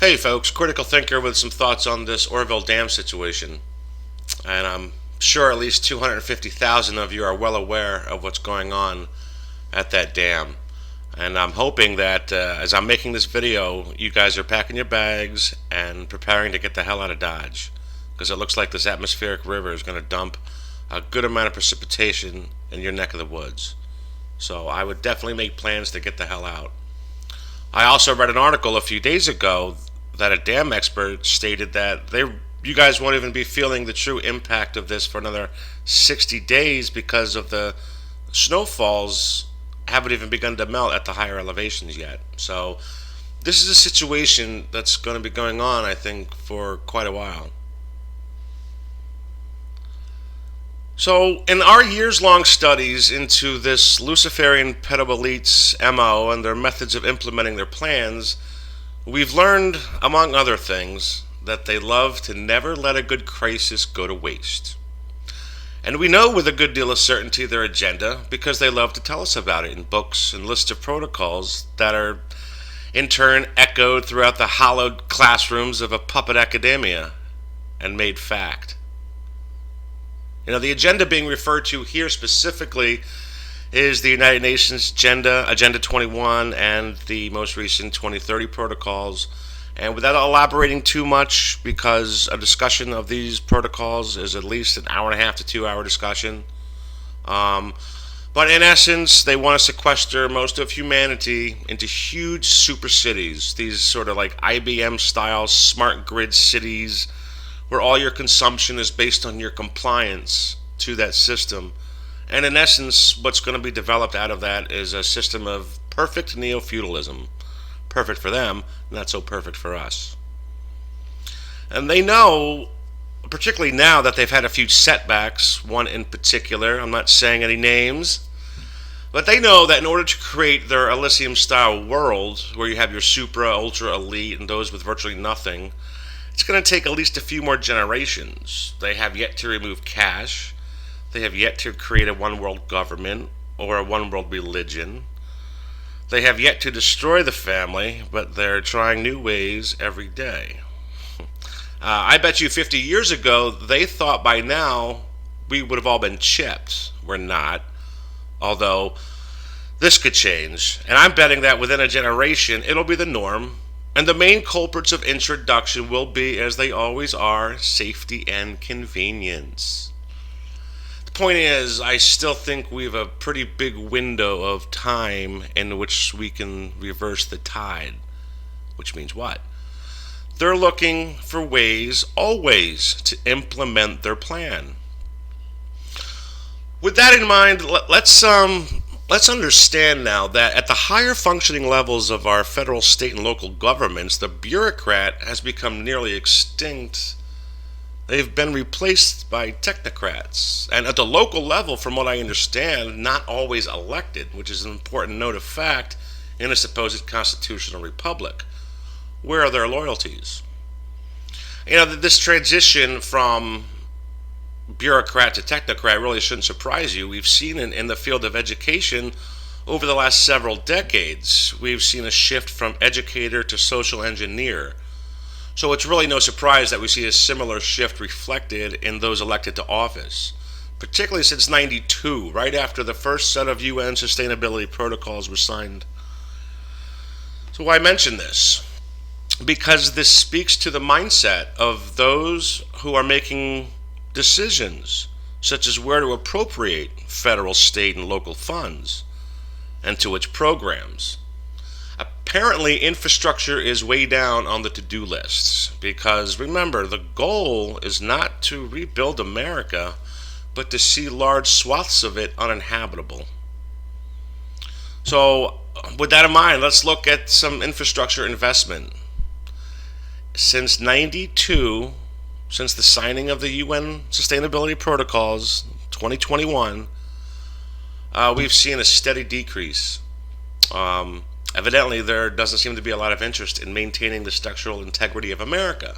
Hey folks, critical thinker with some thoughts on this Oroville Dam situation. And I'm sure at least 250,000 of you are well aware of what's going on at that dam. And I'm hoping that as I'm making this video, you guys are packing your bags and preparing to get the hell out of Dodge. Because it looks like this atmospheric river is going to dump a good amount of precipitation in your neck of the woods. So I would definitely make plans to get the hell out. I also read an article a few days ago that a dam expert stated that you guys won't even be feeling the true impact of this for another 60 days because of the snowfalls haven't even begun to melt at the higher elevations yet. So this is a situation that's going to be going on, I think, for quite a while. So, in our years long studies into this Luciferian pedo elite's MO and their methods of implementing their plans, we've learned, among other things, that they love to never let a good crisis go to waste. And we know with a good deal of certainty their agenda because they love to tell us about it in books and lists of protocols that are in turn echoed throughout the hallowed classrooms of a puppet academia and made fact. The agenda being referred to here specifically is the United Nations Agenda 21, and the most recent 2030 protocols. And without elaborating too much, because a discussion of these protocols is at least an hour and a half to 2 hour discussion. But in essence, they want to sequester most of humanity into huge super cities, these sort of like IBM style smart grid cities where all your consumption is based on your compliance to that system. And in essence, what's going to be developed out of that is a system of perfect neo-feudalism. Perfect for them, not so perfect for us. And they know, particularly now that they've had a few setbacks, one in particular, I'm not saying any names, but they know that in order to create their Elysium-style world, where you have your supra, ultra elite, and those with virtually nothing, it's going to take at least a few more generations. They have yet to remove cash. They have yet to create a one-world government or a one-world religion. They have yet to destroy the family, but they're trying new ways every day. I bet you 50 years ago, they thought by now we would have all been chipped. We're not. Although, this could change. And I'm betting that within a generation, it'll be the norm. And the main culprits of introduction will be, as they always are, safety and convenience. The point is, I still think we have a pretty big window of time in which we can reverse the tide. Which means what? They're looking for ways, always, to implement their plan. With that in mind, let's understand now that at the higher functioning levels of our federal, state, and local governments, the bureaucrat has become nearly extinct. They've been replaced by technocrats. And at the local level, from what I understand, not always elected, which is an important note of fact in a supposed constitutional republic. Where are their loyalties? This transition from bureaucrat to technocrat really shouldn't surprise you. We've seen it in the field of education over the last several decades. We've seen a shift from educator to social engineer. So it's really no surprise that we see a similar shift reflected in those elected to office, particularly since '92, right after the first set of UN sustainability protocols was signed. So why mention this? Because this speaks to the mindset of those who are making decisions, such as where to appropriate federal, state, and local funds, and to which programs. Apparently, infrastructure is way down on the to-do lists, because remember, the goal is not to rebuild America, but to see large swaths of it uninhabitable. So, with that in mind, let's look at some infrastructure investment. Since '92, since the signing of the UN Sustainability Protocols, 2021, we've seen a steady decrease. Evidently, there doesn't seem to be a lot of interest in maintaining the structural integrity of America.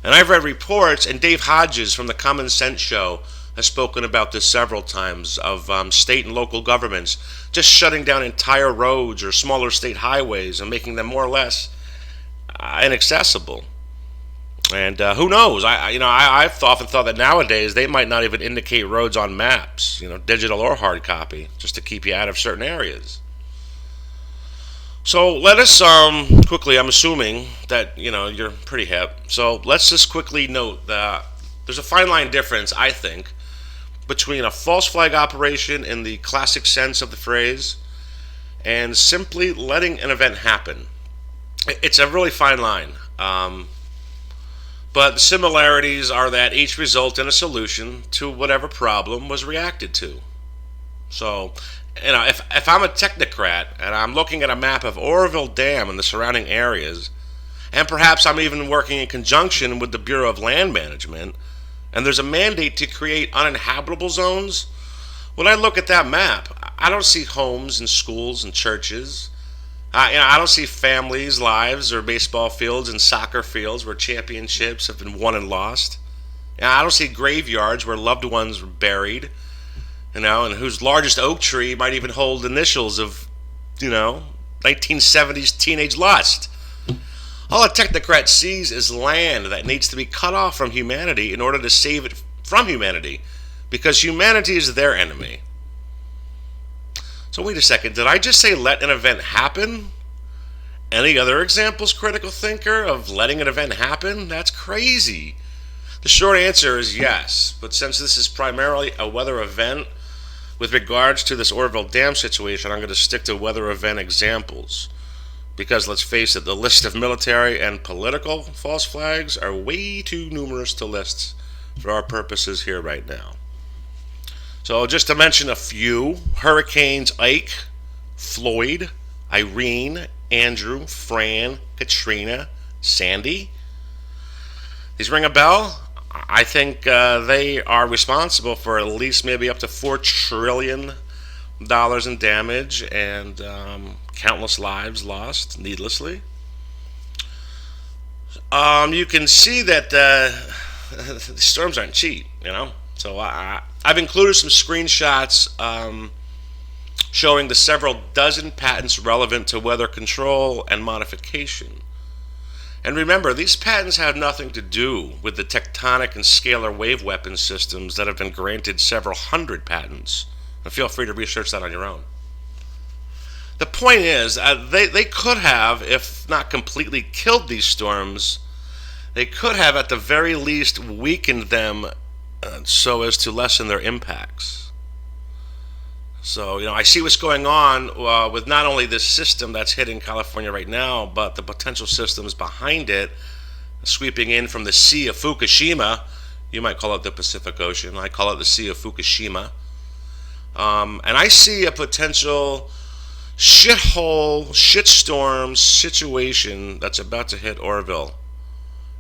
And I've read reports, and Dave Hodges from the Common Sense Show has spoken about this several times, of state and local governments just shutting down entire roads or smaller state highways and making them more or less inaccessible. And who knows? I've often thought that nowadays they might not even indicate roads on maps, digital or hard copy, just to keep you out of certain areas. So let us quickly. I'm assuming that you're pretty hip. So let's just quickly note that there's a fine line difference, I think, between a false flag operation in the classic sense of the phrase and simply letting an event happen. It's a really fine line. But the similarities are that each result in a solution to whatever problem was reacted to. So, if I'm a technocrat and I'm looking at a map of Oroville Dam and the surrounding areas, and perhaps I'm even working in conjunction with the Bureau of Land Management, and there's a mandate to create uninhabitable zones, when I look at that map, I don't see homes and schools and churches. I don't see families' lives or baseball fields and soccer fields where championships have been won and lost. I don't see graveyards where loved ones were buried, and whose largest oak tree might even hold initials of, 1970s teenage lust. All a technocrat sees is land that needs to be cut off from humanity in order to save it from humanity, because humanity is their enemy. So wait a second, did I just say let an event happen? Any other examples, critical thinker, of letting an event happen? That's crazy. The short answer is yes, but since this is primarily a weather event, with regards to this Oroville Dam situation, I'm going to stick to weather event examples. Because let's face it, the list of military and political false flags are way too numerous to list for our purposes here right now. So just to mention a few, Hurricanes Ike, Floyd, Irene, Andrew, Fran, Katrina, Sandy. These ring a bell? I think they are responsible for at least maybe up to $4 trillion in damage and countless lives lost needlessly. You can see that the storms aren't cheap, So I've included some screenshots showing the several dozen patents relevant to weather control and modification. And remember, these patents have nothing to do with the tectonic and scalar wave weapon systems that have been granted several hundred patents. And feel free to research that on your own. The point is, they could have, if not completely killed these storms, they could have at the very least weakened them so as to lessen their impacts. So, I see what's going on with not only this system that's hitting California right now, but the potential systems behind it sweeping in from the Sea of Fukushima. You might call it the Pacific Ocean. I call it the Sea of Fukushima. And I see a potential shitstorm situation that's about to hit Oroville.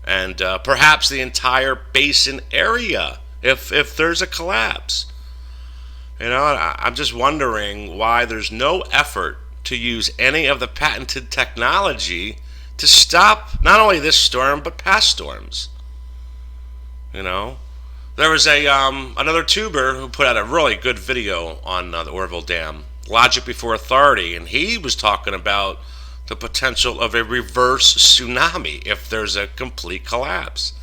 And perhaps the entire basin area if there's a collapse. I'm just wondering why there's no effort to use any of the patented technology to stop not only this storm but past storms. There was another tuber who put out a really good video on the Oroville Dam, Logic Before Authority, and he was talking about the potential of a reverse tsunami if there's a complete collapse.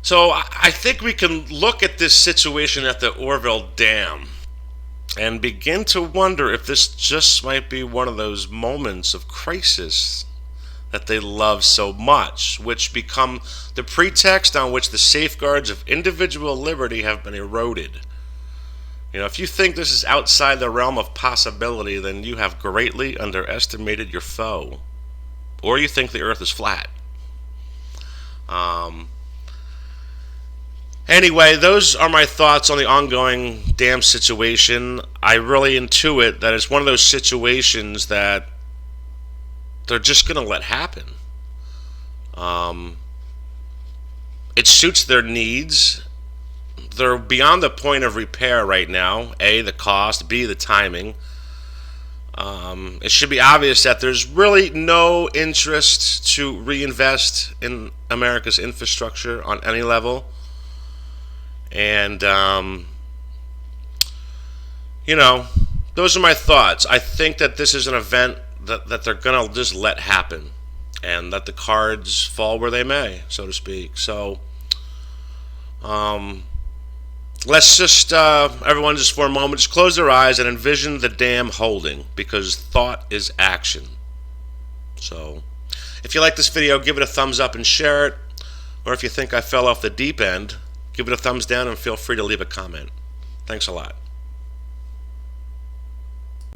So I think we can look at this situation at the Oroville Dam and begin to wonder if this just might be one of those moments of crisis that they love so much, which become the pretext on which the safeguards of individual liberty have been eroded. If you think this is outside the realm of possibility, then you have greatly underestimated your foe. Or you think the earth is flat. Anyway, those are my thoughts on the ongoing dam situation. I really intuit that it's one of those situations that they're just going to let happen. It suits their needs. They're beyond the point of repair right now. A, the cost. B, the timing. It should be obvious that there's really no interest to reinvest in America's infrastructure on any level. And, those are my thoughts. I think that this is an event that they're gonna just let happen, and let the cards fall where they may, so to speak. So let's just everyone just for a moment just close their eyes and envision the dam holding, because thought is action. So if you like this video, give it a thumbs up and share it. Or if you think I fell off the deep end, give it a thumbs down and feel free to leave a comment. Thanks a lot.